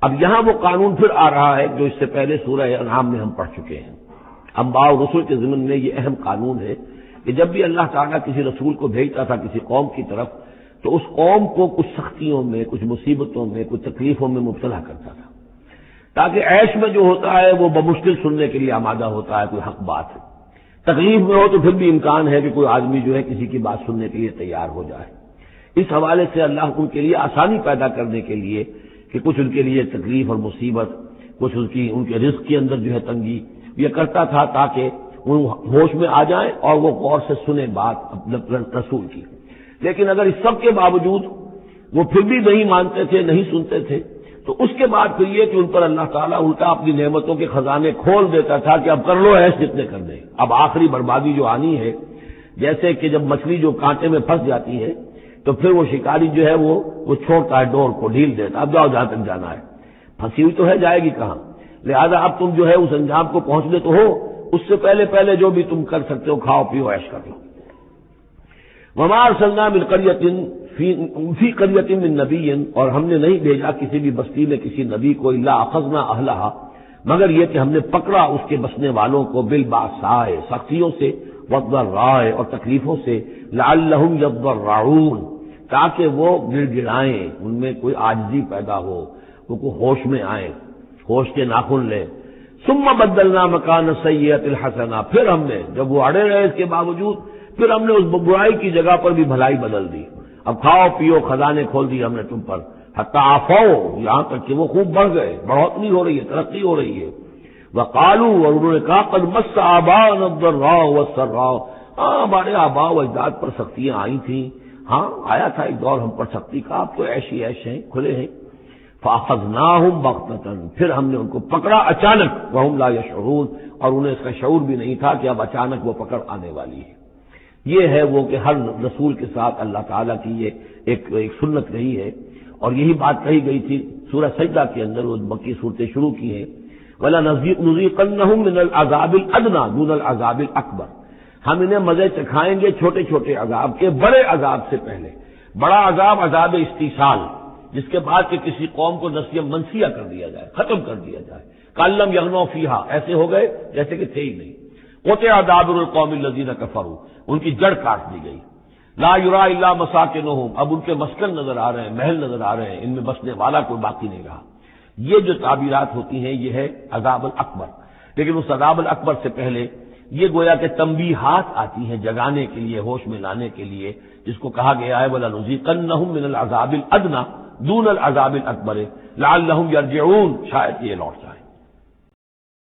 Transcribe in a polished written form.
اب یہاں وہ قانون پھر آ رہا ہے جو اس سے پہلے سورہ انعام میں ہم پڑھ چکے ہیں۔ انبیاء اور رسل کے ضمن میں یہ اہم قانون ہے کہ جب بھی اللہ تعالیٰ کسی رسول کو بھیجتا تھا کسی قوم کی طرف تو اس قوم کو کچھ سختیوں میں، کچھ مصیبتوں میں، کچھ تکلیفوں میں مبتلا کرتا تھا، تاکہ عیش میں جو ہوتا ہے وہ بمشکل سننے کے لیے آمادہ ہوتا ہے، کوئی حق بات ہے۔ تکلیف میں ہو تو پھر بھی امکان ہے کہ کوئی آدمی جو ہے کسی کی بات سننے کے لیے تیار ہو جائے۔ اس حوالے سے اللہ ان کے لیے آسانی پیدا کرنے کے لیے کہ کچھ ان کے لیے تکلیف اور مصیبت، کچھ ان کے رزق کے اندر جو ہے تنگی، یہ کرتا تھا تاکہ وہ ہوش میں آ جائیں اور وہ غور سے سنیں بات رسول کی۔ لیکن اگر اس سب کے باوجود وہ پھر بھی نہیں مانتے تھے، نہیں سنتے تھے، تو اس کے بعد پھر یہ کہ ان پر اللہ تعالیٰ الٹا اپنی نعمتوں کے خزانے کھول دیتا تھا کہ اب کر لو ایس جتنے کر دیں۔ اب آخری بربادی جو آنی ہے، جیسے کہ جب مچھلی جو کانٹے میں پھنس جاتی ہے تو پھر وہ شکاری جو ہے وہ چھوڑتا ہے ڈور کو، ڈھیل دیتا، اب جاؤ جہاں تک جانا ہے، پھنسی ہوئی تو ہے، جائے گی کہاں؟ لہذا اب تم جو ہے اس انجام کو پہنچنے تو ہو، اس سے پہلے جو بھی تم کر سکتے ہو کھاؤ پیو عیش کر لو۔ وما ارسلنا من قرية فی قرية من نبی، اور ہم نے نہیں بھیجا کسی بھی بستی میں کسی نبی کو الا اخذنا اہلها، مگر یہ کہ ہم نے پکڑا اس کے بسنے والوں کو بالباساء، سختیوں سے، والضراء، اور تکلیفوں سے، لعلهم يضرعون، تاکہ وہ گڑ گڑائیں، ان میں کوئی عاجزی پیدا ہو، وہ کوئی ہوش میں آئیں، ہوش کے ناخن لیں۔ ثم بدلنا مکان السیئۃ الحسنہ، پھر ہم نے جب وہ اڑے رہے اس کے باوجود، پھر ہم نے اس برائی کی جگہ پر بھی بھلائی بدل دی۔ اب کھاؤ پیو، خزانے کھول دیے ہم نے تم پر، حتی عفوا، یہاں تک کہ وہ خوب بڑھ گئے، بڑھوتری ہو رہی ہے، ترقی ہو رہی ہے۔ وقالوا، اور انہوں نے کہا قد مس آباءنا الضراء والسراء، ہمارے آباء و اجداد پر سختیاں آئی تھیں، ہاں آیا تھا ایک دور ہم پر سختی کا، اب تو ایش ہی ایش ہیں، کھلے ہیں۔ فاخذناہم بغتۃ، پھر ہم نے ان کو پکڑا اچانک، وہم لا یشعرون، اور انہیں اس کا شعور بھی نہیں تھا کہ اب اچانک وہ پکڑ آنے والی ہے۔ یہ ہے وہ کہ ہر رسول کے ساتھ اللہ تعالیٰ کی یہ ایک سنت رہی ہے، اور یہی بات کہی گئی تھی سورہ سجدہ کے اندر، وہ مکی صورتیں شروع کی ہیں، وَلَنُذِيقَنَّهُم مِّنَ الْعَذَابِ الْأَدْنَىٰ دُونَ الْعَذَابِ الْأَكْبَرِ، ہم انہیں مزے چکھائیں گے چھوٹے چھوٹے عذاب کے بڑے عذاب سے پہلے۔ بڑا عذاب عذاب استیصال، جس کے بعد کہ کسی قوم کو نسیہ منسیہ کر دیا جائے، ختم کر دیا جائے، کَأَلَّمْ يَغْنَوْا فِيهَا، ایسے ہو گئے جیسے کہ تھے ہی نہیں۔ قُطِعَ دَابِرُ الْقَوْمِ الَّذِينَ كَفَرُوا، ان کی جڑ کاٹ دی گئی۔ لا یُرَىٰ إِلَّا مَسَاکِنُهُمْ، اب ان کے مسکن نظر آ رہے ہیں، محل نظر آ رہے ہیں، ان میں بسنے والا کوئی باقی نہیں رہا۔ یہ جو تعبیرات ہوتی ہیں یہ ہے عذاب الاکبر، لیکن اس عذاب الاکبر سے پہلے یہ گویا کہ تنبیہات آتی ہیں جگانے کے لیے، ہوش میں لانے کے لیے، جس کو کہا گیا ہے وَلَنُذِيقَنَّهُم مِّنَ الْعَذَابِ الْأَدْنَىٰ دُونَ الْعَذَابِ الْأَكْبَرِ لَعَلَّهُمْ يَرْجِعُونَ، شاید یہ لوٹ جائیں۔